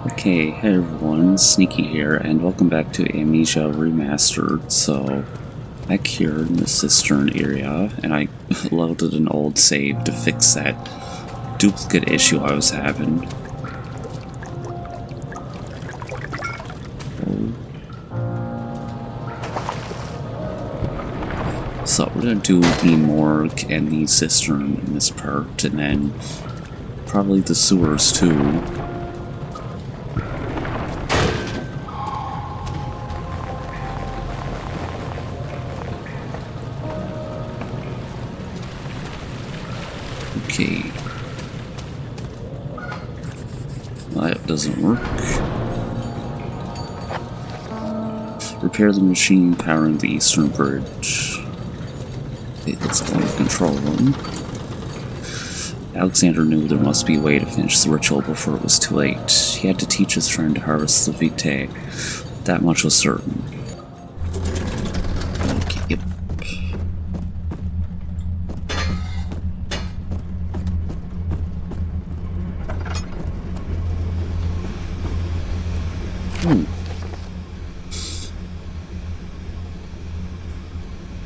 Okay, hey everyone, Sneaky here, and welcome back to Amnesia Remastered. So, back here in the Cistern area, and I loaded an old save to fix that duplicate issue I was having. So we're gonna do the morgue and the cistern in this part, and then probably the sewers too. Okay. Well, that doesn't work. Repair the machine powering the eastern bridge. Okay, let's go into control room. Alexander knew there must be a way to finish the ritual before it was too late. He had to teach his friend to harvest the vitae. That much was certain. Okay, yep.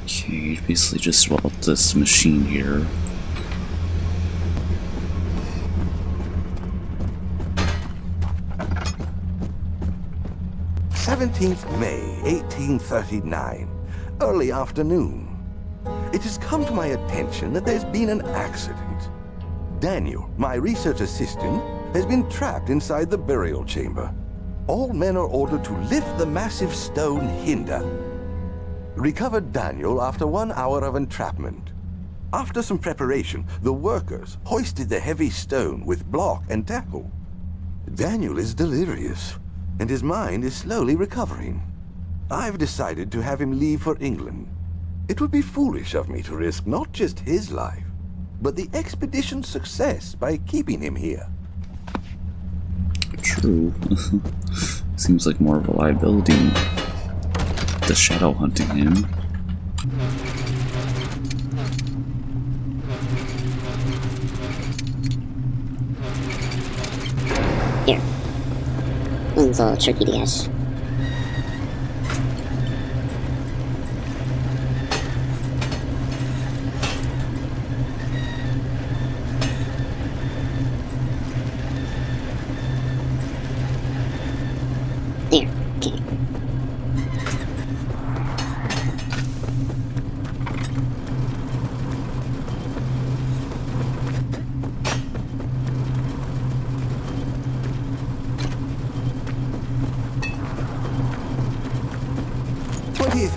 Okay, basically just about this machine here. May 1839, early afternoon. It has come to my attention that there's been an accident. Daniel, my research assistant, has been trapped inside the burial chamber. All men are ordered to lift the massive stone hinder. Recovered Daniel after 1 hour of entrapment. After some preparation, the workers hoisted the heavy stone with block and tackle. Daniel is delirious, and his mind is slowly recovering. I've decided to have him leave for England. It would be foolish of me to risk not just his life, but the expedition's success by keeping him here. True. Seems like more of a liability. The shadow hunting him. Here. One's all tricky to guess. There, okay.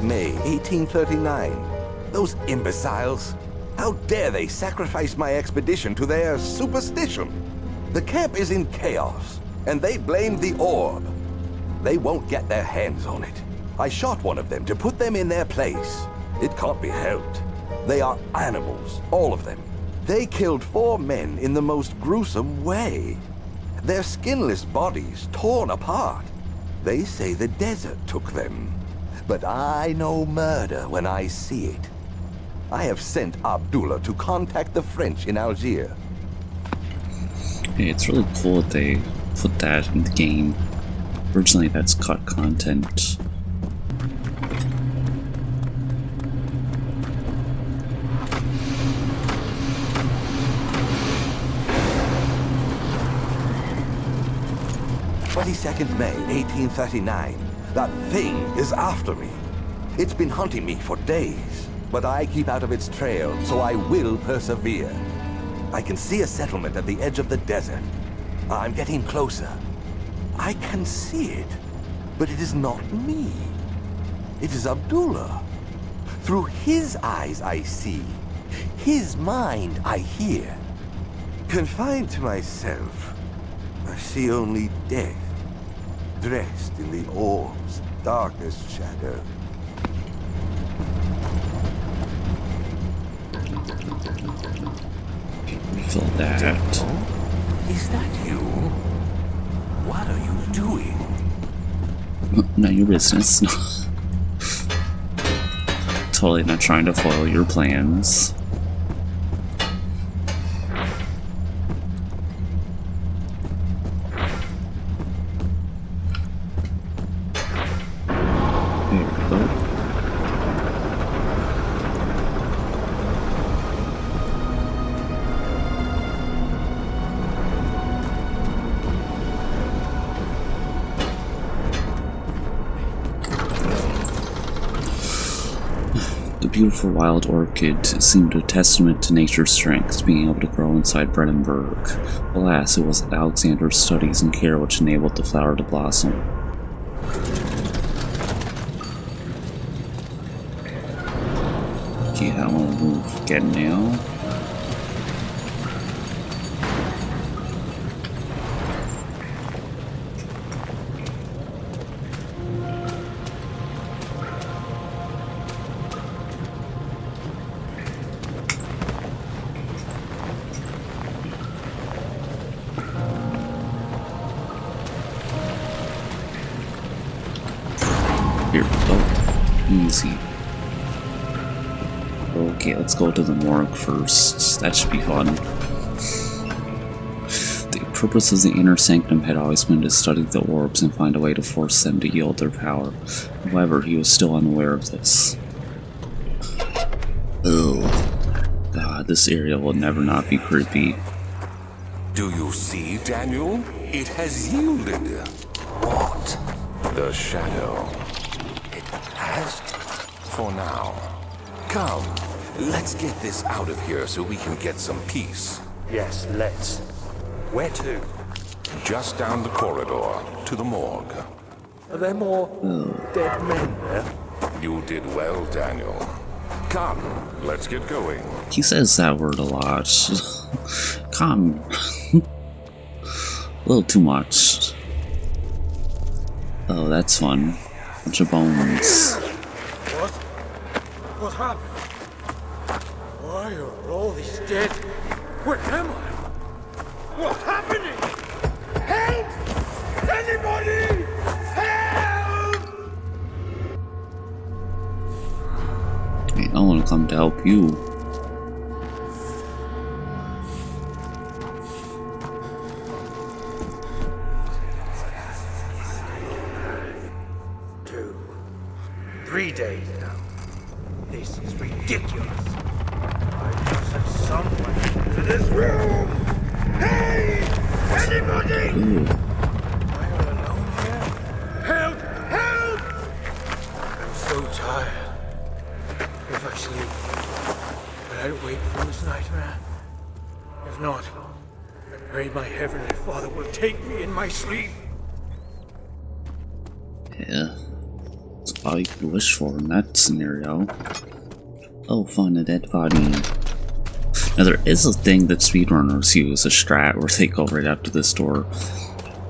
May 1839. Those imbeciles. How dare they sacrifice my expedition to their superstition? The camp is in chaos, and they blame the orb. They won't get their hands on it. I shot one of them to put them in their place. It can't be helped. They are animals, all of them. They killed 4 men in the most gruesome way. Their skinless bodies torn apart. They say the desert took them. But I know murder when I see it. I have sent Abdullah to contact the French in Algiers. Hey, it's really cool that they put that in the game. Originally, that's cut content. May 1839. That thing is after me. It's been hunting me for days, but I keep out of its trail, so I will persevere. I can see a settlement at the edge of the desert. I'm getting closer. I can see it, but it is not me. It is Abdullah. Through his eyes I see. His mind I hear. Confined to myself, I see only death, dressed in the orb's darkest shadow. Refill that. Is that you? What are you doing? None of your business. Totally not trying to foil your plans. beautiful wild orchid seemed a testament to nature's strength, being able to grow inside Brandenburg. Alas, it was Alexander's studies and care which enabled the flower to blossom. Yeah, I want to move again now. Here we go. Easy. Okay, let's go to the morgue first. That should be fun. The purpose of the inner sanctum had always been to study the orbs and find a way to force them to yield their power. However, he was still unaware of this. Oh, God, this area will never not be creepy. Do you see, Daniel? It has yielded. What? The shadow. It has? For now. Come, let's get this out of here so we can get some peace. Yes, let's. Where to? Just down the corridor, to the morgue. Are there more dead men there? You did well, Daniel. Come, let's get going. He says that word a lot. Come. A little too much. Oh, that's fun. Bunch of bones. What? What happened? Why are all these dead? Where am I? What's happening? Help! Anybody! Help! Hey, I want to come to help you. Two, 3 days now. This is ridiculous. I must have someone into this room. Hey! Anybody! Ooh. Am I all alone here? Help! Help! I'm so tired. If I sleep, will I wake from this nightmare? If not, I pray my Heavenly Father will take me in my sleep. Yeah. That's all you could wish for in that scenario. Oh, fun, a dead body. Now, there is a thing that speedrunners use, a strat, where they go right up to this door,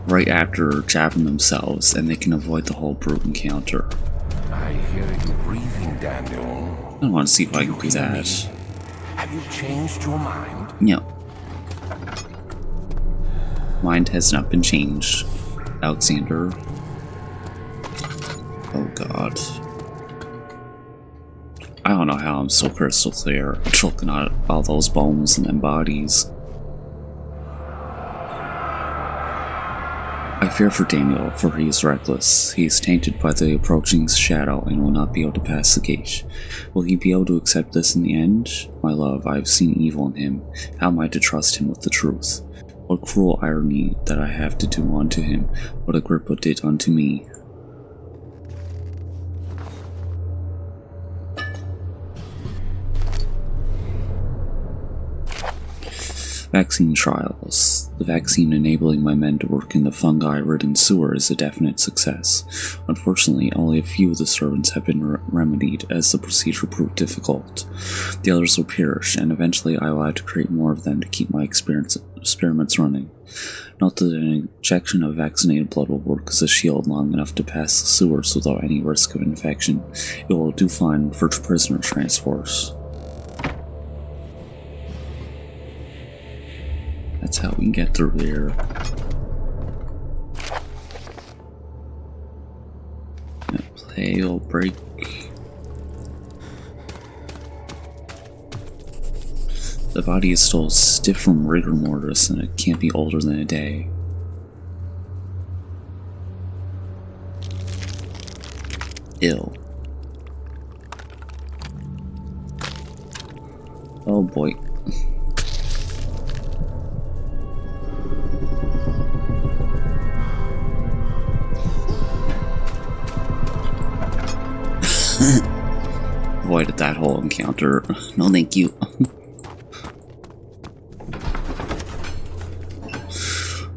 right after jabbing themselves, and they can avoid the whole brute encounter. I hear you breathing, Daniel. I want to see if I can do hear that. me? Have you changed your mind? Yep. Mind has not been changed. Alexander. Oh god. I don't know how I'm so crystal clear. I'm looking at all those bones and them bodies. I fear for Daniel, for he is reckless. He is tainted by the approaching shadow and will not be able to pass the gate. Will he be able to accept this in the end? My love, I have seen evil in him. How am I to trust him with the truth? What cruel irony that I have to do unto him what Agrippa did unto me. Vaccine trials. The vaccine enabling my men to work in the fungi-ridden sewer is a definite success. Unfortunately, only a few of the servants have been remedied, as the procedure proved difficult. The others will perish, and eventually I will have to create more of them to keep my experiments running. Not that an injection of vaccinated blood will work as a shield long enough to pass the sewers without any risk of infection. It will do fine for prisoner transports. That's how we can get through here. Play will break. The body is still stiff from rigor mortis and it can't be older than a day. Ill. Oh boy. avoided that whole encounter. No thank you.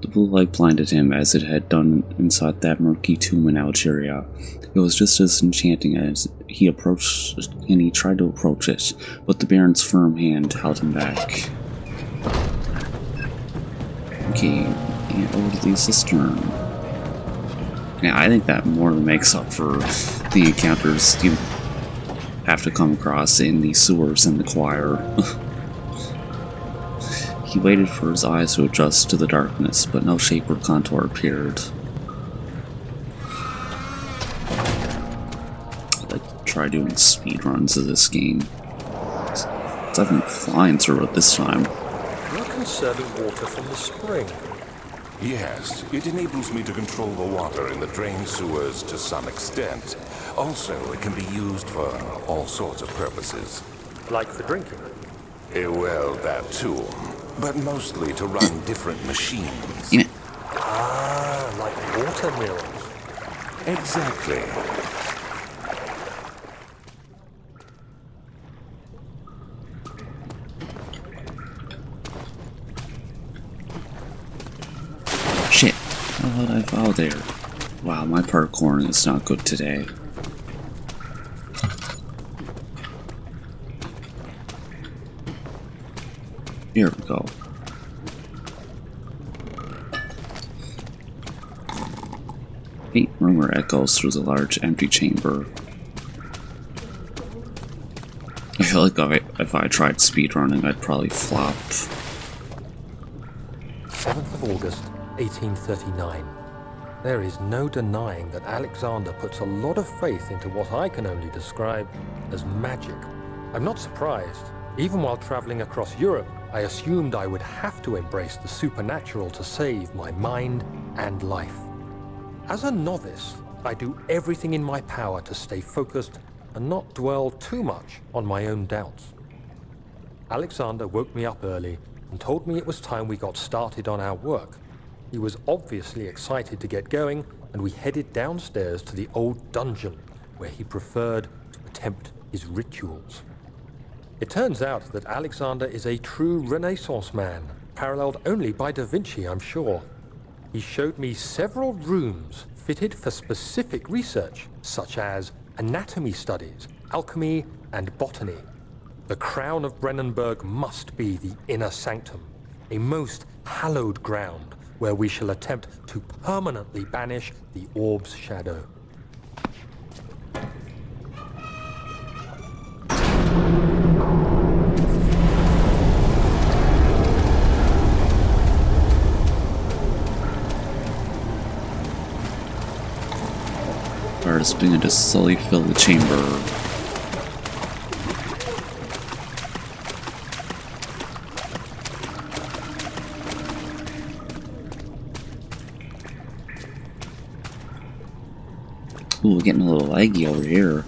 The blue light blinded him as it had done inside that murky tomb in Algeria. It was just as enchanting as he approached, and he tried to approach it, but the Baron's firm hand held him back. Okay, and over to the cistern. Yeah, I think that more than makes up for the encounters you have to come across in the sewers and the choir. He waited for his eyes to adjust to the darkness, but no shape or contour appeared. I'd like to try doing speedruns of this game. It's even flying through it this time. You're conserving water from the spring. Yes, it enables me to control the water in the drain sewers to some extent. Also, it can be used for all sorts of purposes. Like for drinking. Well, that too. But mostly to run different machines. Yeah. Ah, like water mills. Exactly. Shit, how did I fall there? Wow, my parkouring is not good today. Here we go. Faint murmur echoes through the large empty chamber. I feel like if I tried speedrunning, I'd probably flop. 7th of August, 1839. There is no denying that Alexander puts a lot of faith into what I can only describe as magic. I'm not surprised. Even while traveling across Europe, I assumed I would have to embrace the supernatural to save my mind and life. As a novice, I do everything in my power to stay focused and not dwell too much on my own doubts. Alexander woke me up early and told me it was time we got started on our work. He was obviously excited to get going, and we headed downstairs to the old dungeon where he preferred to attempt his rituals. It turns out that Alexander is a true Renaissance man, paralleled only by Da Vinci, I'm sure. He showed me several rooms fitted for specific research, such as anatomy studies, alchemy, and botany. The crown of Brennenburg must be the inner sanctum, a most hallowed ground where we shall attempt to permanently banish the orb's shadow. Fire is beginning to slowly fill the chamber. Ooh, we're getting a little laggy over here.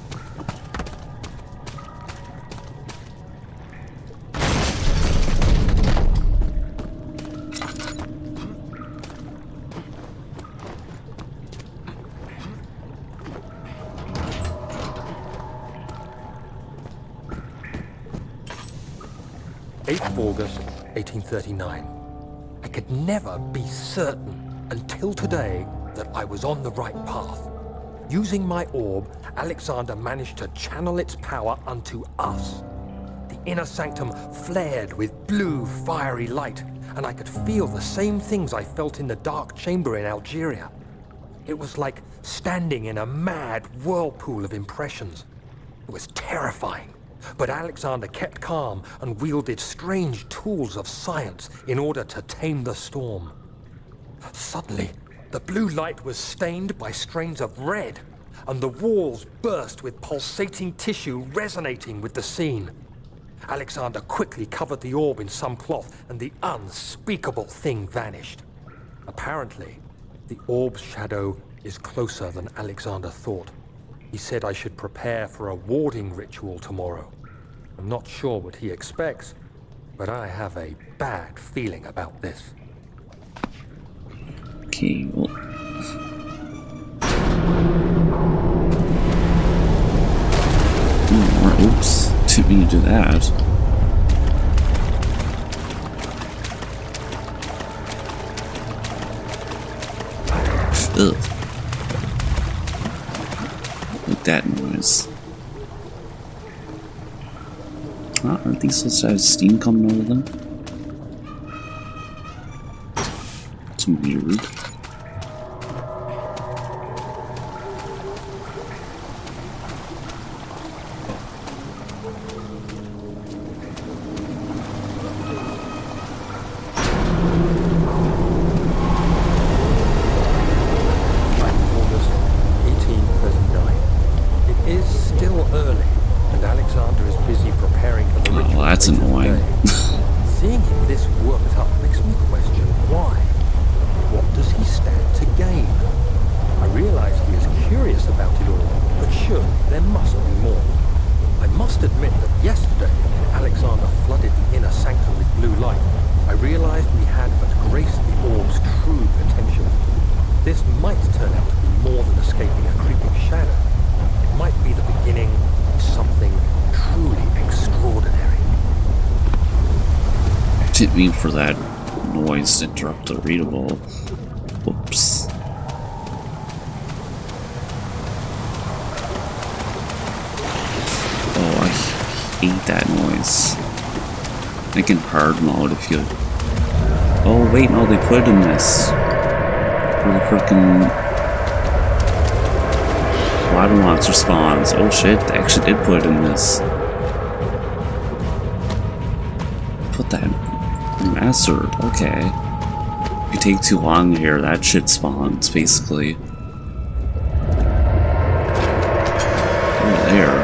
August 1839. I could never be certain until today that I was on the right path. Using my orb, Alexander managed to channel its power unto us. The inner sanctum flared with blue, fiery light, and I could feel the same things I felt in the dark chamber in Algeria. It was like standing in a mad whirlpool of impressions. It was terrifying, but Alexander kept calm and wielded strange tools of science in order to tame the storm. Suddenly, the blue light was stained by strains of red, and the walls burst with pulsating tissue resonating with the scene. Alexander quickly covered the orb in some cloth, and the unspeakable thing vanished. Apparently, the orb's shadow is closer than Alexander thought. He said I should prepare for a warding ritual tomorrow. I'm not sure what he expects, but I have a bad feeling about this. Okay, well. Oops. do that. Ugh. Like that noise. Aren't these supposed to have steam coming out of them? It's weird. That's annoying. Seeing him this worked up makes me question why. What does he stand to gain? I realize he is curious about it all, but surely there must be more. I must admit that yesterday, Alexander flooded the inner sanctum with blue light. I realized we had but graced the orb's true potential. This might turn out to be more than escaping a creeping shadow. It might be the beginning of something truly extraordinary. Didn't mean for that noise to interrupt the readable. Whoops. Oh, I hate that noise. Like in hard mode if you... Oh wait, no, they put it in this. Where the frickin' water monster spawns. Oh shit, they actually did put it in this. Put that Remastered, okay. If you take too long here, that shit spawns, basically. Oh, there.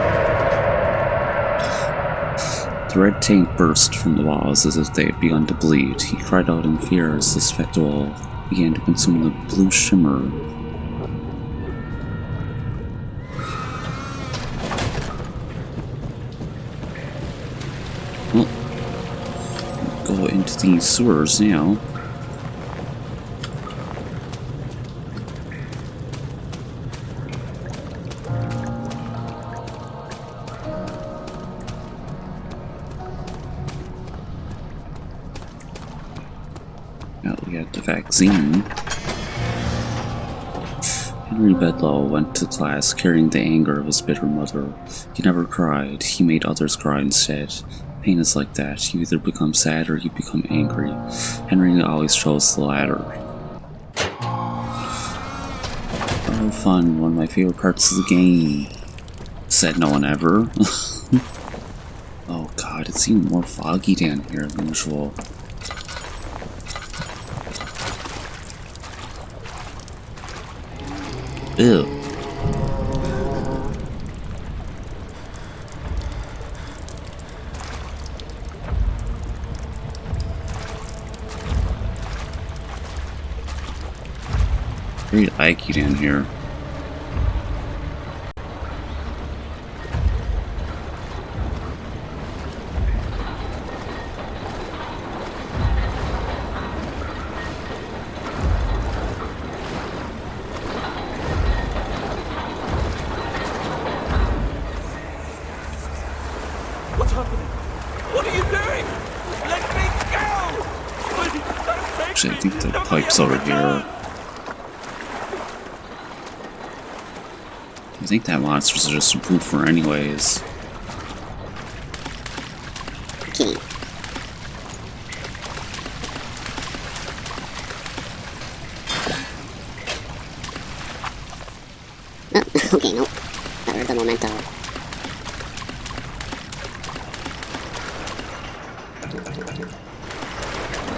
The red tank burst from the walls as if they had begun to bleed. He cried out in fear as the spectacle began to consume the blue shimmer. Well, go into these sewers now. Now we have the vaccine. Henry Bedlow went to class carrying the anger of his bitter mother. He never cried. He made others cry instead. Pain is like that. You either become sad or you become angry. Henry always chose the latter. Oh, fun. One of my favorite parts of the game. Said no one ever. Oh god, it's even more foggy down here than usual. Ew. Very icky down here. What's happening? What are you doing? Let me go! Please, don't take Actually, I me. think the Don't pipe's let me over go. here. I think that monsters are just some pooper anyways. Key. Oh, okay, nope. Got rid of the memento.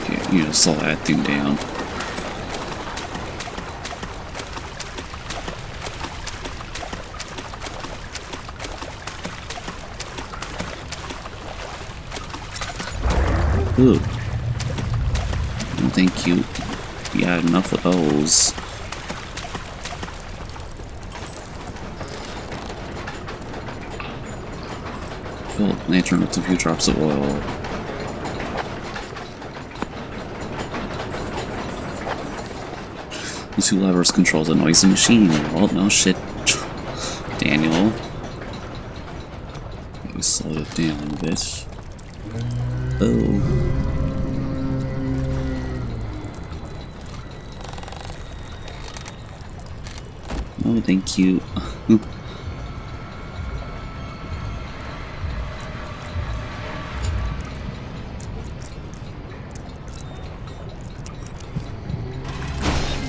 Yeah, you just slow that thing down. Ooh. No, thank you. Yeah, enough of those. Fill lantern with a few drops of oil. The two levers control the noisy machine. Well, no shit, Daniel. You slow it down a bit. Oh. Oh, thank you.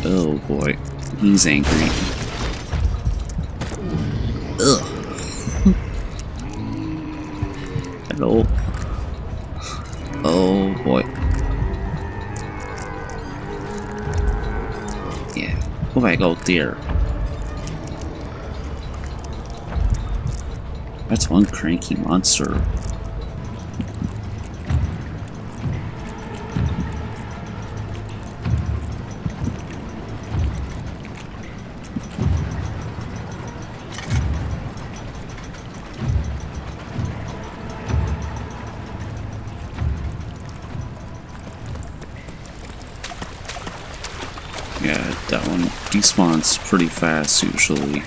Oh boy, he's angry. Ugh. Hello. Oh boy. Yeah, go back out there. That's one cranky monster. Yeah, that one despawns pretty fast usually.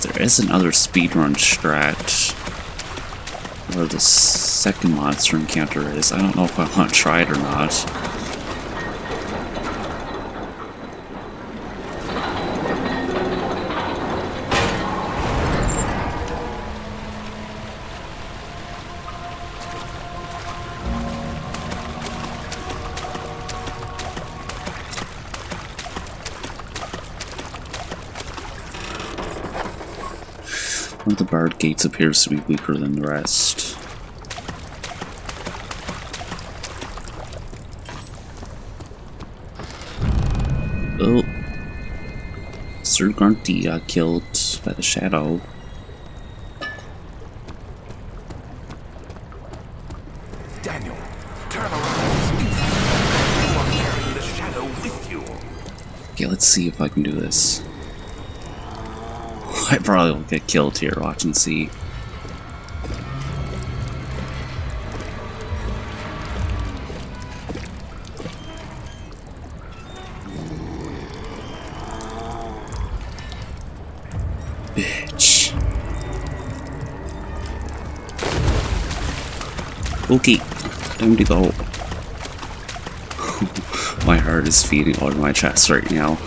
There is another speedrun strat where the second monster encounter is. I don't know if I want to try it or not. One of the barred gates appears to be weaker than the rest. Oh. Sir Grunty got killed by the shadow. Daniel, turn around. You are carrying the shadow with you. Okay, let's see if I can do this. I probably will get killed here, watch and see. Bitch. Okay, time to go. My heart is beating out of my chest right now.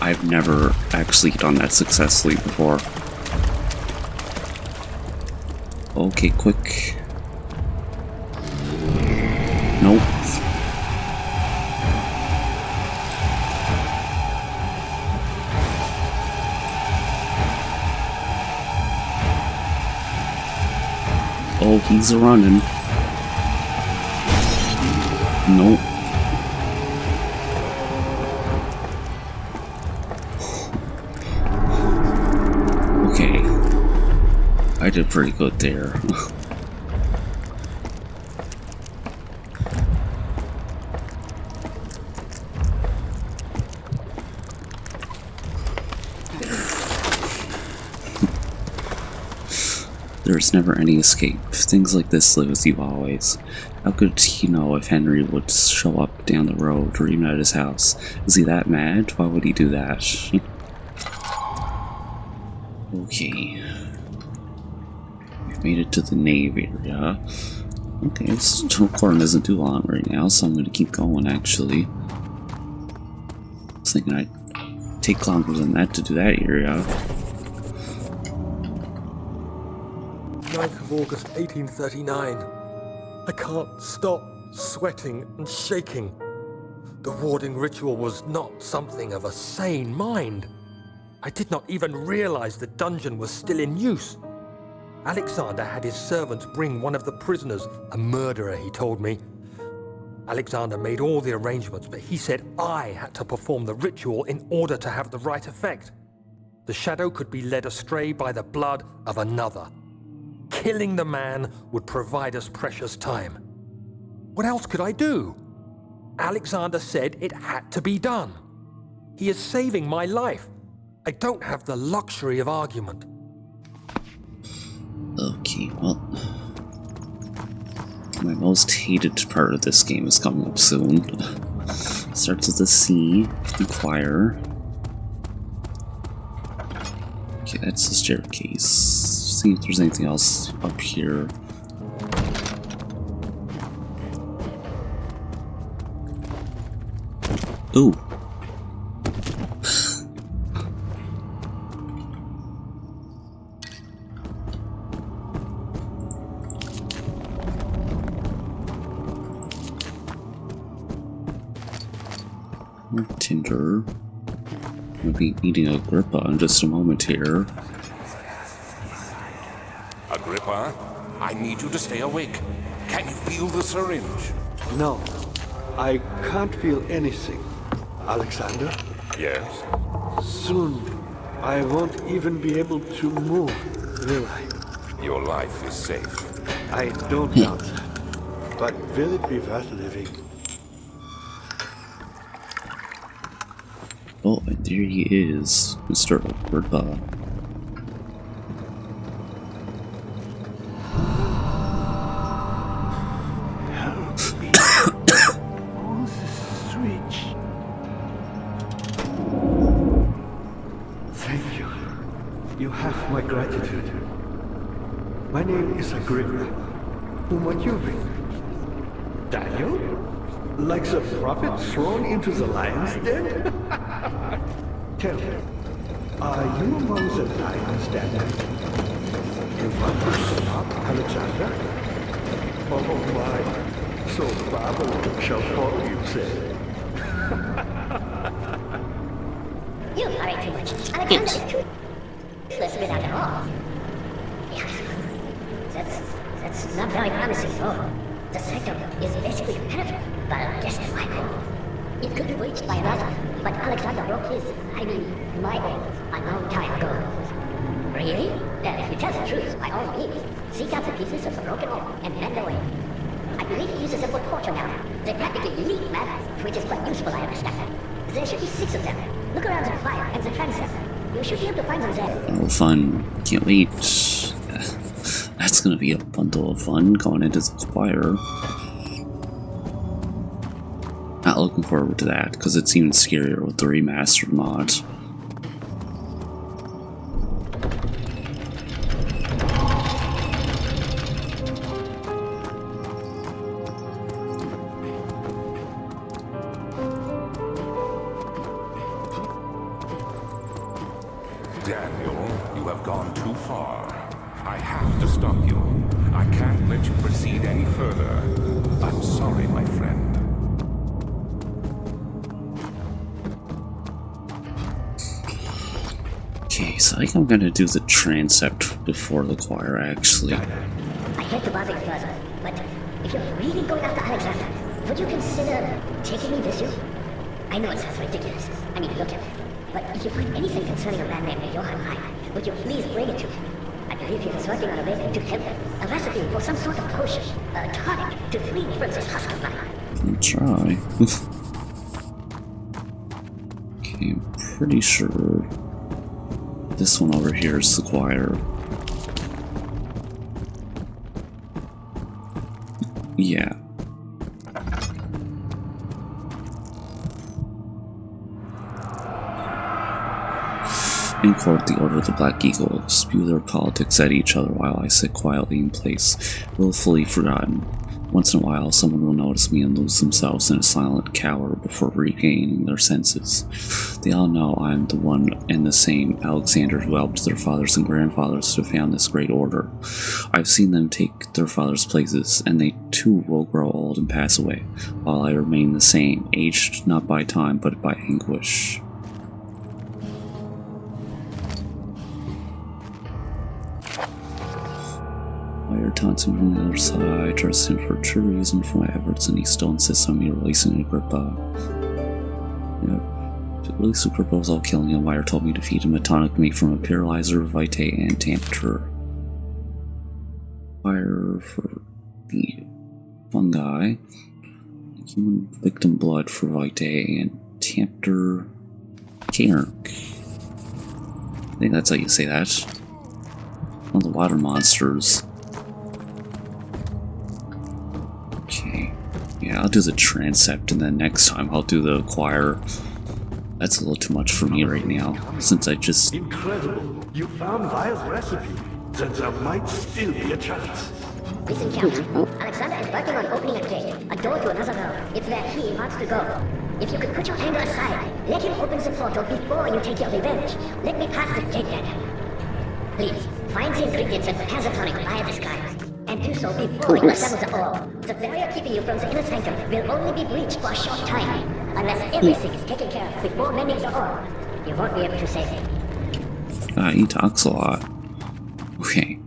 I've never actually done that successfully before. Okay, quick. Nope. Oh, he's a running. Nope. Okay. I did pretty good there. There's never any escape. Things like this live with you always. How could he know if Henry would show up down the road or even at his house? Is he that mad? Why would he do that? Okay. We've made it to the Nave area. Okay, this recording isn't too long right now, so I'm gonna keep going actually. I was thinking I'd take longer than that to do that area. 9th of August, 1839. I can't stop sweating and shaking. The warding ritual was not something of a sane mind. I did not even realize the dungeon was still in use. Alexander had his servants bring one of the prisoners, a murderer, he told me. Alexander made all the arrangements, but he said I had to perform the ritual in order to have the right effect. The shadow could be led astray by the blood of another. Killing the man would provide us precious time. What else could I do? Alexander said it had to be done. He is saving my life. I don't have the luxury of argument. Okay, well... my most hated part of this game is coming up soon. Starts with the C, Inquire. Okay, that's the staircase. See if there's anything else up here. Ooh. More tinder. We'll be eating Agrippa in just a moment here. Agrippa, I need you to stay awake. Can you feel the syringe? No, I can't feel anything. Alexander, Yes. soon I won't even be able to move, will I? Your life is safe. I don't doubt that. But will it be worth living? Oh, and there he is, Mr. Agrippa. Who's the switch? Thank you. You have my gratitude. My name is Agrippa. Who might you be? Daniel? Like the prophet thrown into the lion's den? Tell me, are you among the lions, Daniel? You want to stop Alexander? Oh my, so Babylon shall fall, you say? You worry too much. Alexander is too useless without it all. Yes. That's not very promising, though. The sector is basically impenetrable, but guess why not? It could be reached by another, but Alexander broke his, my own, a long time ago. Really? Then if you tell the truth, by all means, seek out the pieces of the broken orb and mend away. I believe he uses them for torture now. They practically leak matter, which is quite useful, I understand. There should be 6 of them. Look around the fire and the transept. You should be able to find them there. Oh, fun. Can't wait. That's gonna be a bundle of fun going into the choir. Not looking forward to that, because it's even scarier with the remastered mod. Daniel, you have gone too far. I have to stop you. I can't let you proceed any further. I'm sorry, my friend. Okay, so I think I'm gonna do the transept before the choir, actually. I hate to bother you further, but if you're really going after Alexander, would you consider taking me with you? I know it sounds ridiculous. I mean, look at it. But if you find anything concerning a man named Johann Heim, would you please bring it to me? I believe he was working on a way to help him. A recipe for some sort of potion, a tonic to free me from this husk of mine. I'll try. Okay, I'm pretty sure this one over here is the choir. Yeah. In court, the Order of the Black Eagle spew their politics at each other while I sit quietly in place, willfully forgotten. Once in a while, someone will notice me and lose themselves in a silent cower before regaining their senses. They all know I'm the one and the same Alexander who helped their fathers and grandfathers to found this great order. I've seen them take their fathers' places, and they too will grow old and pass away, while I remain the same, aged not by time but by anguish. Fire taunts him from the other side. I trust him for true reason for my efforts, and he still insists on me releasing Agrippa. Yep. To release Agrippa without killing him, Wire told me to feed him a tonic made from a paralyzer, vitae, and tempter. Fire for the fungi. Human victim blood for vitae, and tempter. Cairn. I think that's how you say that. One of the water monsters. Okay. Yeah, I'll do the transept, and then next time I'll do the choir. That's a little too much for me right now, since I just... Incredible. You found Vile's recipe. Then there might still be a chance. Listen carefully. Alexander is working on opening a gate, a door to another world. It's where he wants to go. If you could put your anger aside, let him open the portal before you take your revenge. Let me pass the gate then. Please, find the ingredients and prepare the tonic via disguise. And do so before you assemble the orb. The barrier keeping you from the inner sanctum will only be breached for a short time. Unless everything is taken care of before mending the orb, you won't be able to save him. He talks a lot. Okay.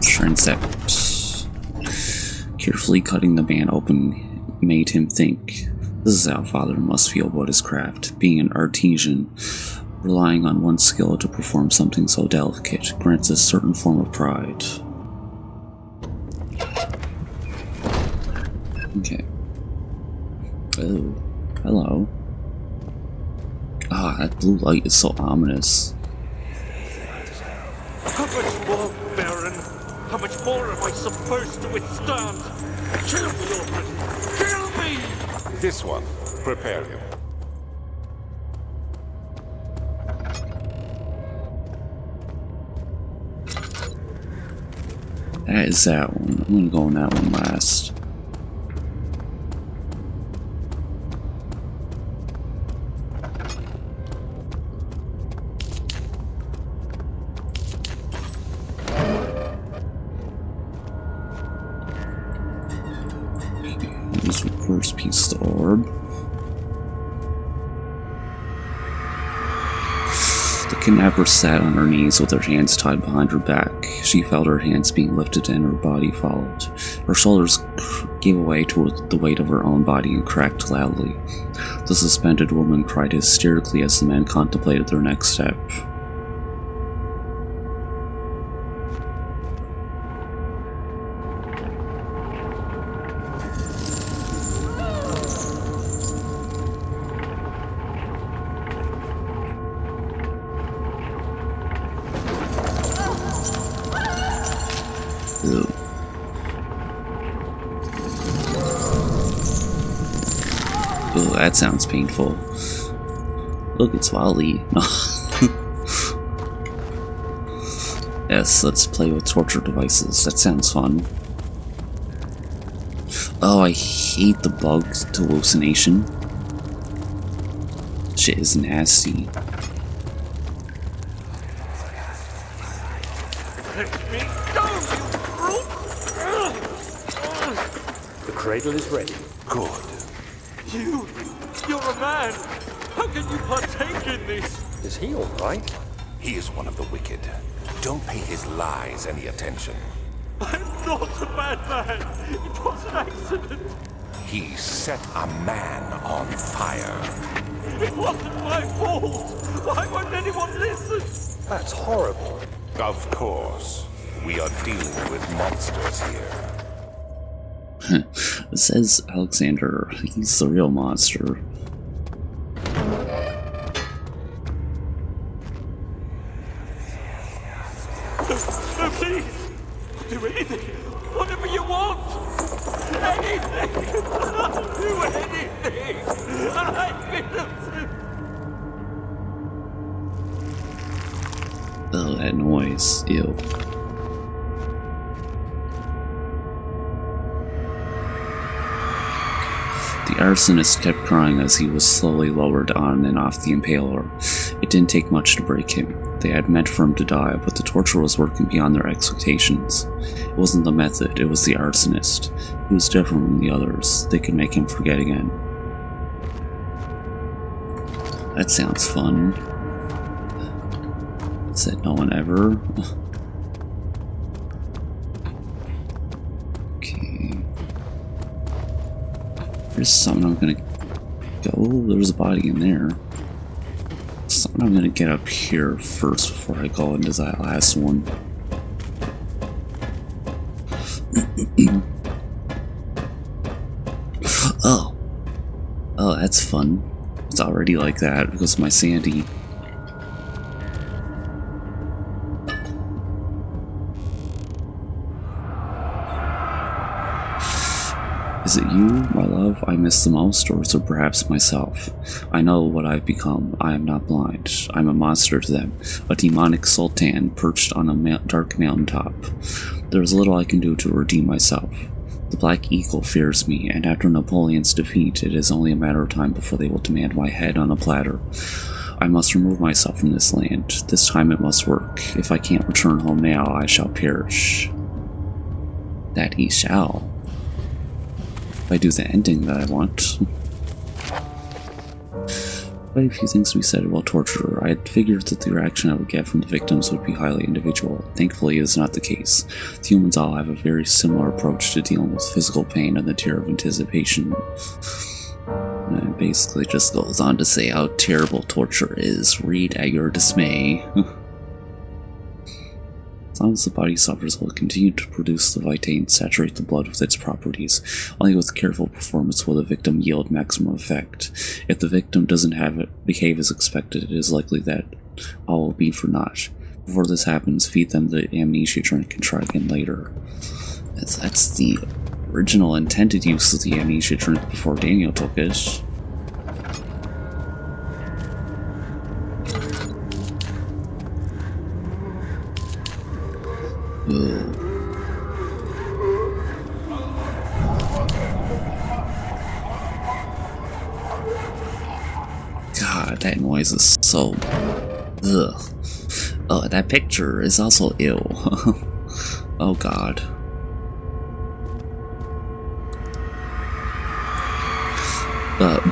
Transept. Carefully cutting the man open made him think. This is how Father must feel about his craft. Being an artisan, relying on one's skill to perform something so delicate grants a certain form of pride. Okay. Oh, hello. Ah, that blue light is so ominous. How much more, Baron? How much more am I supposed to withstand? Kill me already! Kill me! This one. Prepare him. That is that one. I'm gonna go on that one last. Use reverse piece the orb. The kidnapper sat on her knees with her hands tied behind her back. She felt her hands being lifted and her body followed. Her shoulders gave way to the weight of her own body and cracked loudly. The suspended woman cried hysterically as the man contemplated their next step. Ew. Ooh, that sounds painful. Look, it's Wally. Yes, let's play with torture devices. That sounds fun. Oh, I hate the bug hallucination. Shit is nasty. Let me go, you brute! The cradle is ready. Good. You're a man! How can you partake in this? Is he all right? He is one of the wicked. Don't pay his lies any attention. I'm not a bad man! It was an accident! He set a man on fire. It wasn't my fault! Why won't anyone listen? That's horrible. Of course. We are dealing with monsters here. It says Alexander. He's the real monster. No, please! I'll do anything! Whatever you want! Anything! I'll do anything! I'm innocent! Oh, that noise. Ew. The arsonist kept crying as he was slowly lowered on and off the impaler. It didn't take much to break him. They had meant for him to die, but the torture was working beyond their expectations. It wasn't the method, it was the arsonist. He was different from the others. They could make him forget again. That sounds fun. Said no one ever. Okay. There's something I'm gonna go. There's a body in there. Something I'm gonna get up here first before I go into that last one. Oh. Oh, that's fun. It's already like that because of my sanity. Is it you, my love, I miss the most, or is it perhaps myself? I know what I've become. I am not blind. I'm a monster to them, a demonic sultan perched on a dark mountaintop. There is little I can do to redeem myself. The Black Eagle fears me, and after Napoleon's defeat, it is only a matter of time before they will demand my head on a platter. I must remove myself from this land. This time it must work. If I can't return home now, I shall perish. That he shall. If I do the ending that I want. Quite a few things to be said about torture. I had figured that the reaction I would get from the victims would be highly individual. Thankfully, it is not the case. The humans all have a very similar approach to dealing with physical pain and the terror of anticipation. And it basically just goes on to say how terrible torture is. Read at your dismay. As long as the body suffers, it will continue to produce the vitae and saturate the blood with its properties. Only with careful performance will the victim yield maximum effect. If the victim doesn't behave as expected, it is likely that all will be for naught. Before this happens, feed them the amnesia drink and try again later. That's the original intended use of the amnesia drink before Daniel took it. God, that noise is so... Ugh. Oh, that picture is also ill. Oh god.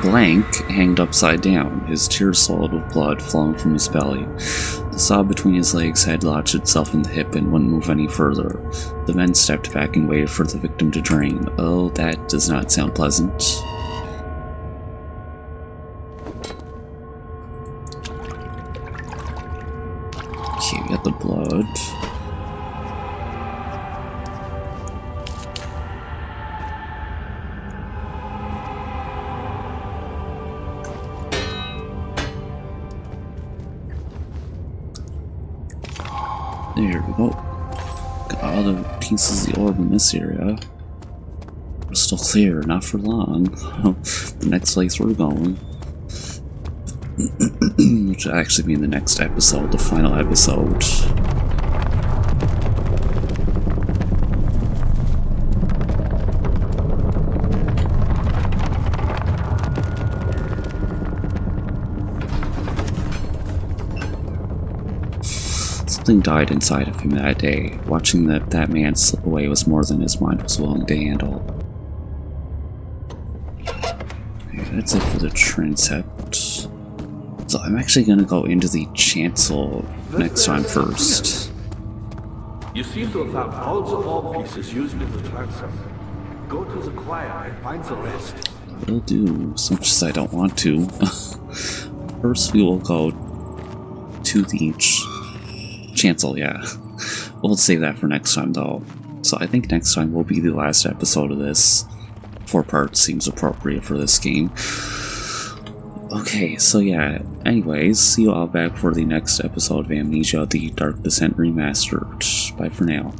Blank hanged upside down, his tears soiled with blood flowing from his belly. The saw between his legs had lodged itself in the hip and wouldn't move any further. The men stepped back and waited for the victim to drain. Oh, that does not sound pleasant. Okay, we got the blood. There we go. Got all the pieces of the orb in this area. We're still clear, not for long. The next place we're going. Which will actually be in the next episode, the final episode. Something died inside of him that day. Watching that man slip away was more than his mind was willing to handle. Okay, that's it for the transept. So I'm actually gonna go into the chancel next time first. You seem to have found all the orb pieces used in the transept. Go to the choir and find the rest. Will do, as much as I don't want to. First we will go to the chancel, yeah. We'll save that for next time though. So I think next time will be the last episode of this. 4 parts seems appropriate for this game. Okay, so yeah, anyways, see you all back for the next episode of Amnesia, the Dark Descent Remastered. Bye for now.